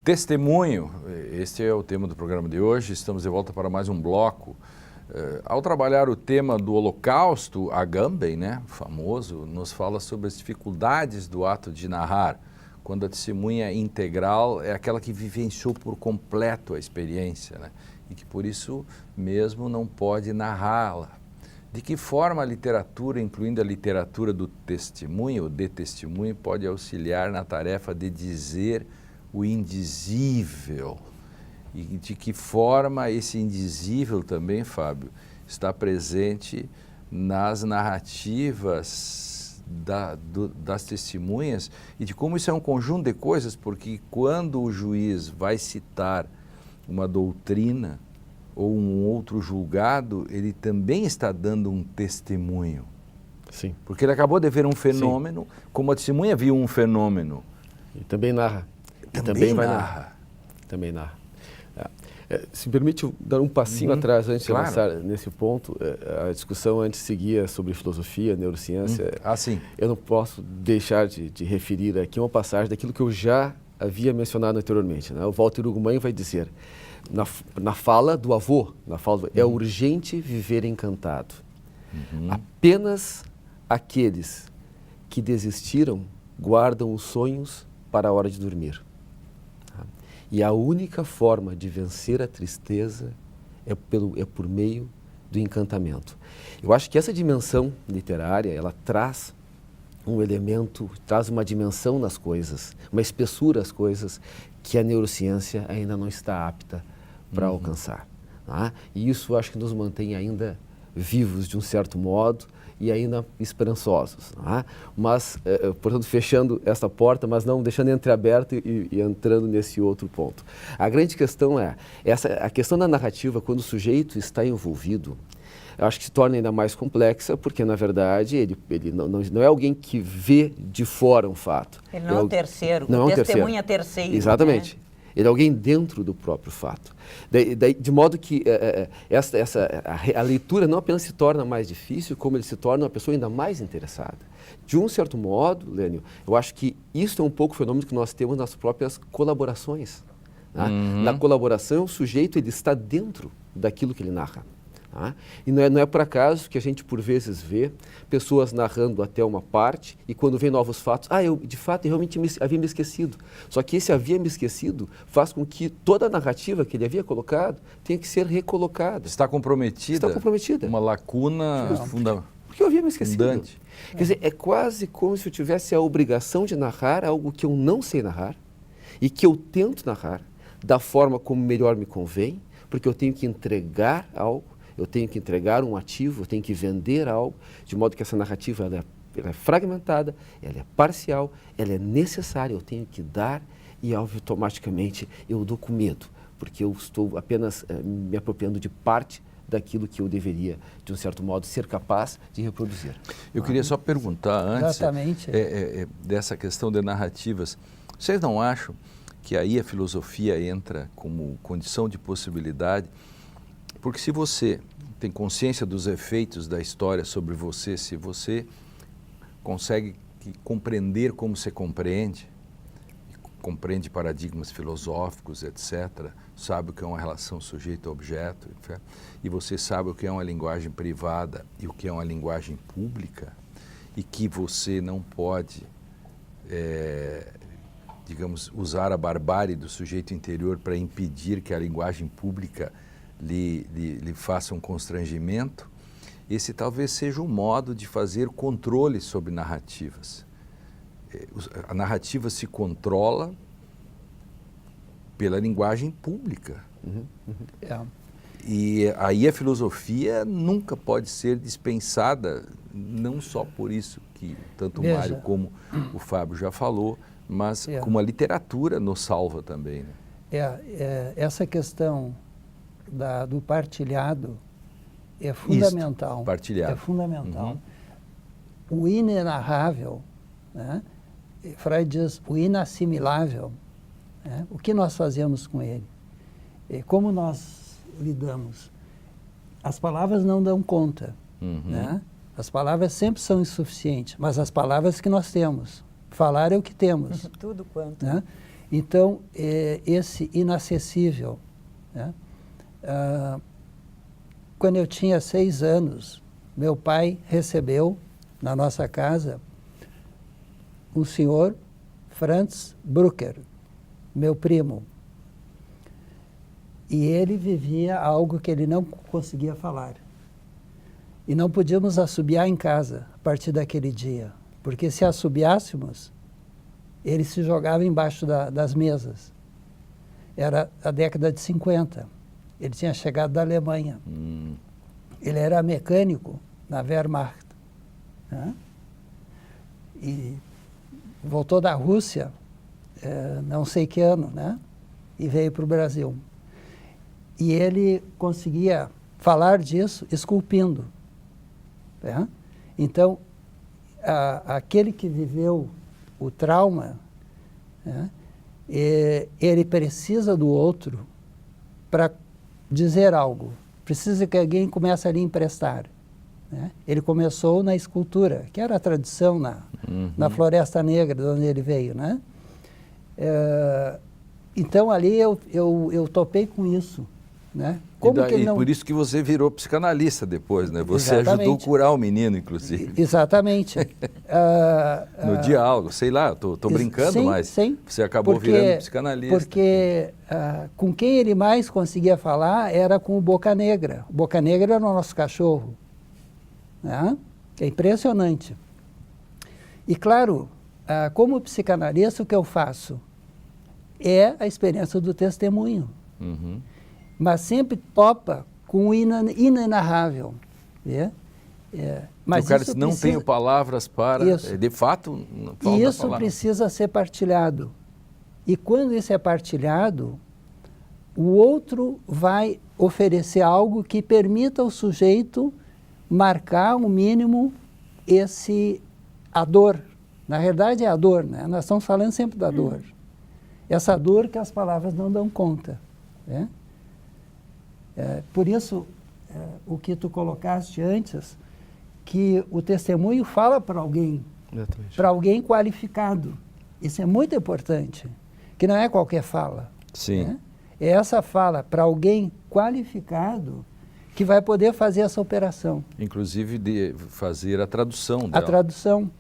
Testemunho, este é o tema do programa de hoje. Estamos de volta para mais um bloco. Ao trabalhar o tema do Holocausto, Agamben, né, famoso, nos fala sobre as dificuldades do ato de narrar, quando a testemunha integral é aquela que vivenciou por completo a experiência, né, e que por isso mesmo não pode narrá-la. De que forma a literatura, incluindo a literatura do testemunho, ou de testemunho, pode auxiliar na tarefa de dizer o indizível? E de que forma esse indizível também, Fábio, está presente nas narrativas das testemunhas, e de como isso é um conjunto de coisas, porque quando o juiz vai citar uma doutrina ou um outro julgado, ele também está dando um testemunho. Sim. Porque ele acabou de ver um fenômeno, sim, como a testemunha viu um fenômeno. E também narra. Também vai narra. narrar. Também narra. Se me permite eu dar um passinho atrás antes, claro, de avançar nesse ponto. A discussão antes seguia sobre filosofia, neurociência. Sim. Eu não posso deixar de referir aqui uma passagem daquilo que eu já havia mencionado anteriormente, né? O Walter Ugumãe vai dizer, na fala do avô, é urgente viver encantado. Apenas aqueles que desistiram guardam os sonhos para a hora de dormir. E a única forma de vencer a tristeza é por meio do encantamento. Eu acho que essa dimensão literária, ela traz um elemento, traz uma dimensão nas coisas, uma espessura às coisas que a neurociência ainda não está apta para alcançar. Tá? E isso eu acho que nos mantém ainda vivos de um certo modo e ainda esperançosos. Tá? Mas, portanto, fechando essa porta, mas não deixando entreaberto e entrando nesse outro ponto. A grande questão é, a questão da narrativa, quando o sujeito está envolvido, eu acho que se torna ainda mais complexa, porque, na verdade, ele não é alguém que vê de fora um fato. Ele não é um terceiro, não testemunha terceiro. Exatamente. Né? Ele é alguém dentro do próprio fato. De modo que a leitura não apenas se torna mais difícil, como ele se torna uma pessoa ainda mais interessada. De um certo modo, Lênio, eu acho que isso é um pouco o fenômeno que nós temos nas próprias colaborações. Né? Na colaboração, o sujeito ele está dentro daquilo que ele narra. Tá? E não é por acaso que a gente, por vezes, vê pessoas narrando até uma parte e quando vem novos fatos, eu realmente havia me esquecido. Só que esse havia me esquecido faz com que toda a narrativa que ele havia colocado tenha que ser recolocada. Está comprometida. Está comprometida. Uma lacuna fundamental. Porque eu havia me esquecido. Quer dizer, é quase como se eu tivesse a obrigação de narrar algo que eu não sei narrar e que eu tento narrar da forma como melhor me convém, porque eu tenho que entregar algo, eu tenho que entregar um ativo, eu tenho que vender algo, de modo que essa narrativa ela é fragmentada, ela é parcial, ela é necessária, eu tenho que dar e automaticamente eu dou com medo, porque eu estou apenas me apropriando de parte daquilo que eu deveria, de um certo modo, ser capaz de reproduzir. Eu queria só perguntar antes dessa questão de narrativas. Vocês não acham que aí a filosofia entra como condição de possibilidade? Porque se você tem consciência dos efeitos da história sobre você, se você consegue compreender como você compreende paradigmas filosóficos, etc., sabe o que é uma relação sujeito-objeto, etc., e você sabe o que é uma linguagem privada e o que é uma linguagem pública, e que você não pode, digamos, usar a barbárie do sujeito interior para impedir que a linguagem pública lhe faça um constrangimento, esse talvez seja um modo de fazer controle sobre narrativas. A narrativa se controla pela linguagem pública. E aí a filosofia nunca pode ser dispensada, não só por isso que tanto o Mário como o Fábio já falou, mas como a literatura nos salva também. Né? Essa questão do partilhado é fundamental. Partilhado. É fundamental. O inenarrável, né? Freud diz o inassimilável, né? O que nós fazemos com ele? Como nós lidamos? As palavras não dão conta. Né? As palavras sempre são insuficientes, mas as palavras que nós temos. Falar é o que temos. Tudo quanto. Né? Então, esse inacessível, né? Quando eu tinha 6 anos, meu pai recebeu na nossa casa um senhor, Franz Brucker, meu primo. E ele vivia algo que ele não conseguia falar. E não podíamos assobiar em casa a partir daquele dia, porque se assobiássemos, ele se jogava embaixo das mesas. Era a década de 50. Ele tinha chegado da Alemanha. Ele era mecânico na Wehrmacht, né? E voltou da Rússia, não sei que ano, né? E veio para o Brasil. E ele conseguia falar disso esculpindo, né? Então, aquele que viveu o trauma, né, ele precisa do outro para dizer algo. Precisa que alguém comece a lhe emprestar, né? Ele começou na escultura, que era a tradição na Floresta Negra, de onde ele veio, né? Então, ali eu topei com isso, né? Por isso que você virou psicanalista depois, né? Você Exatamente. ajudou a curar o menino, inclusive. Exatamente. No diálogo, sei lá, estou brincando, sim, mas sim, você acabou virando psicanalista. Porque com quem ele mais conseguia falar era com o Boca Negra. O Boca Negra era o nosso cachorro, né? É impressionante. E claro, como psicanalista, o que eu faço é a experiência do testemunho. Mas sempre topa com o inenarrável. Né? Mas o cara isso não tenho palavras para... Isso. De fato, não falta E isso palavra. precisa ser partilhado. E quando isso é partilhado, o outro vai oferecer algo que permita ao sujeito marcar o mínimo a dor. Na verdade é a dor, né? Nós estamos falando sempre da dor. Essa dor que as palavras não dão conta, né? Por isso, o que tu colocaste antes, que o testemunho fala para alguém, para alguém qualificado. Isso é muito importante, que não é qualquer fala. Sim. Né? É essa fala para alguém qualificado que vai poder fazer essa operação. Inclusive de fazer a tradução dela. A tradução.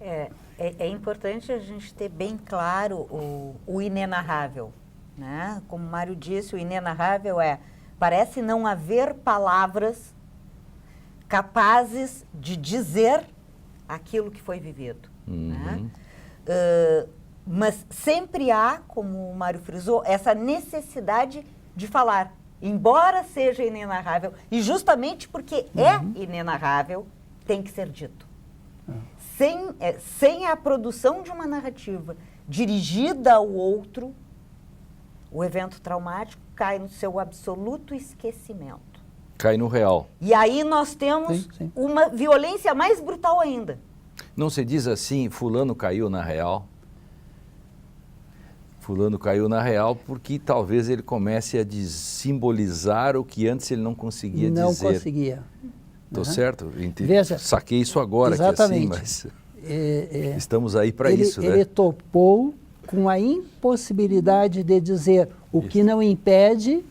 É importante a gente ter bem claro o inenarrável, né? Como o Mário disse, o inenarrável parece não haver palavras capazes de dizer aquilo que foi vivido, né? Mas sempre há, como o Mário frisou, essa necessidade de falar, embora seja inenarrável, e justamente porque é inenarrável, tem que ser dito. Sem a produção de uma narrativa dirigida ao outro, o evento traumático cai no seu absoluto esquecimento. Cai no real. E aí nós temos uma violência mais brutal ainda. Não se diz assim, fulano caiu na real? Fulano caiu na real porque talvez ele comece a simbolizar o que antes ele não conseguia dizer. Não conseguia. Estou certo? Veja, saquei isso agora, exatamente. aqui assim, mas estamos aí para isso, né? Ele topou com a impossibilidade de dizer o que não impede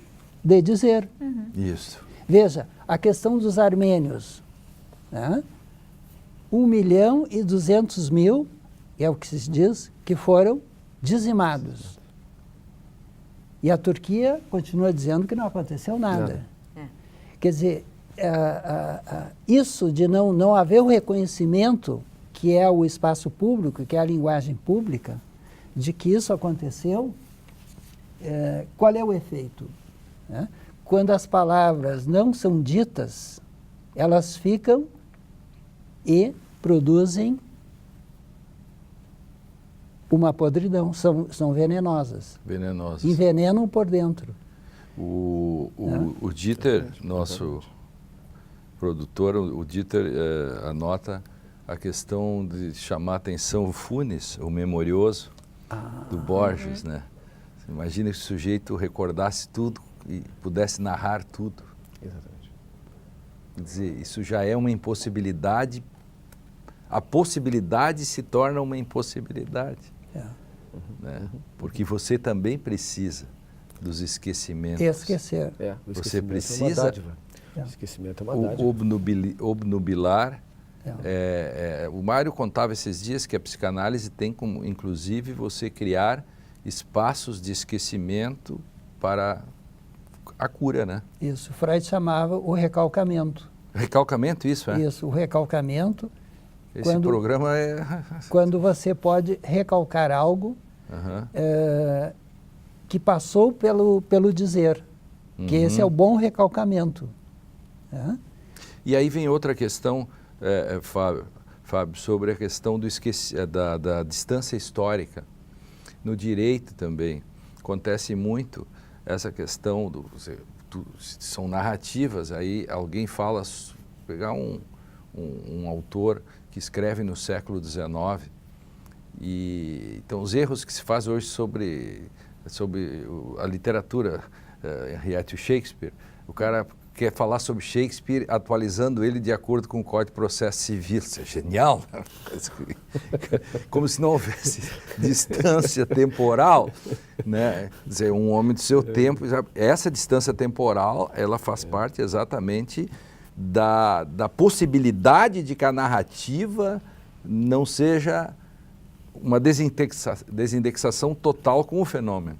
de dizer. Isso. Veja, a questão dos armênios, né? 1.200.000, é o que se diz, que foram dizimados. E a Turquia continua dizendo que não aconteceu nada. Quer dizer, isso de não haver o reconhecimento, que é o espaço público, que é a linguagem pública, de que isso aconteceu, qual é o efeito? Né? Quando as palavras não são ditas, elas ficam e produzem uma podridão, são venenosas. Venenosas. Envenenam por dentro. O Dieter, nosso produtor, o Dieter anota a questão de chamar a atenção o Funes, o memorioso do Borges, né? Você imagina que o sujeito recordasse tudo e pudesse narrar tudo. Exatamente. Quer dizer, isso já é uma impossibilidade. A possibilidade se torna uma impossibilidade. né? Porque você também precisa dos esquecimentos. Esquecer. O Você esquecimento precisa é uma dádiva. É. O esquecimento é uma dádiva. Obnubilar. É. O Mário contava esses dias que a psicanálise tem como, inclusive, você criar espaços de esquecimento para a cura, né? Isso. Freud chamava o recalcamento. Recalcamento, isso, é? Isso, o recalcamento. Esse programa é... Quando você pode recalcar algo que passou pelo dizer, que esse é o bom recalcamento. Né? E aí vem outra questão, Fábio, sobre a questão da distância histórica. No direito também acontece muito essa questão, são narrativas, aí alguém fala, pegar um autor que escreve no século XIX, e então os erros que se faz hoje sobre a literatura, Henriette Shakespeare, o cara quer falar sobre Shakespeare atualizando ele de acordo com o Código de Processo Civil. Isso é genial, né? Como se não houvesse distância temporal, né? Quer dizer, um homem do seu tempo, essa distância temporal, ela faz parte exatamente da possibilidade de que a narrativa não seja uma desindexação total com o fenômeno.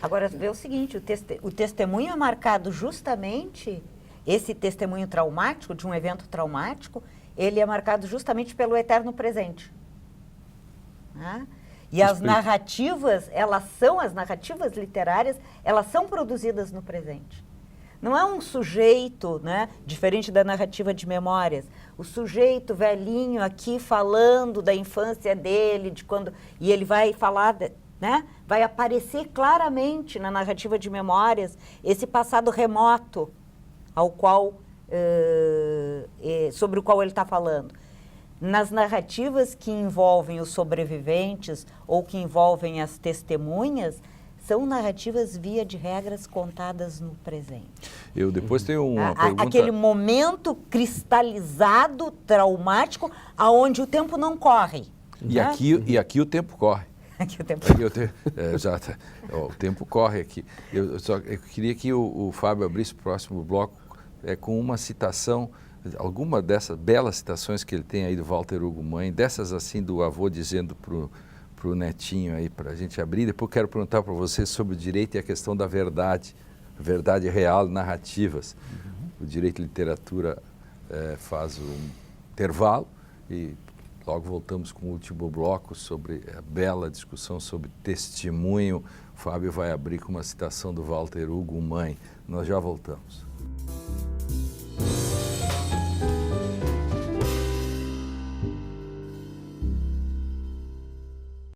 Agora, vê o seguinte, o testemunho é marcado justamente, esse testemunho traumático, de um evento traumático, ele é marcado justamente pelo eterno presente. Né? E as narrativas, as narrativas literárias, elas são produzidas no presente. Não é um sujeito, né, diferente da narrativa de memórias, o sujeito velhinho aqui falando da infância dele, de quando, e ele vai falar, né, vai aparecer claramente na narrativa de memórias esse passado remoto ao qual, sobre o qual ele está falando. Nas narrativas que envolvem os sobreviventes ou que envolvem as testemunhas, são narrativas, via de regras, contadas no presente. Eu depois tenho uma pergunta... Aquele momento cristalizado, traumático, aonde o tempo não corre. E, né? aqui o tempo corre. Aqui o tempo o tempo corre aqui. Eu queria que o Fábio abrisse o próximo bloco com uma citação, alguma dessas belas citações que ele tem aí do Walter Hugo Mãe, dessas assim do avô dizendo para o netinho aí, para a gente abrir. Depois eu quero perguntar para você sobre o direito e a questão da verdade real, narrativas. O Direito e Literatura faz um intervalo e logo voltamos com o último bloco sobre a bela discussão sobre testemunho. O Fábio vai abrir com uma citação do Walter Hugo Mãe. Nós já voltamos.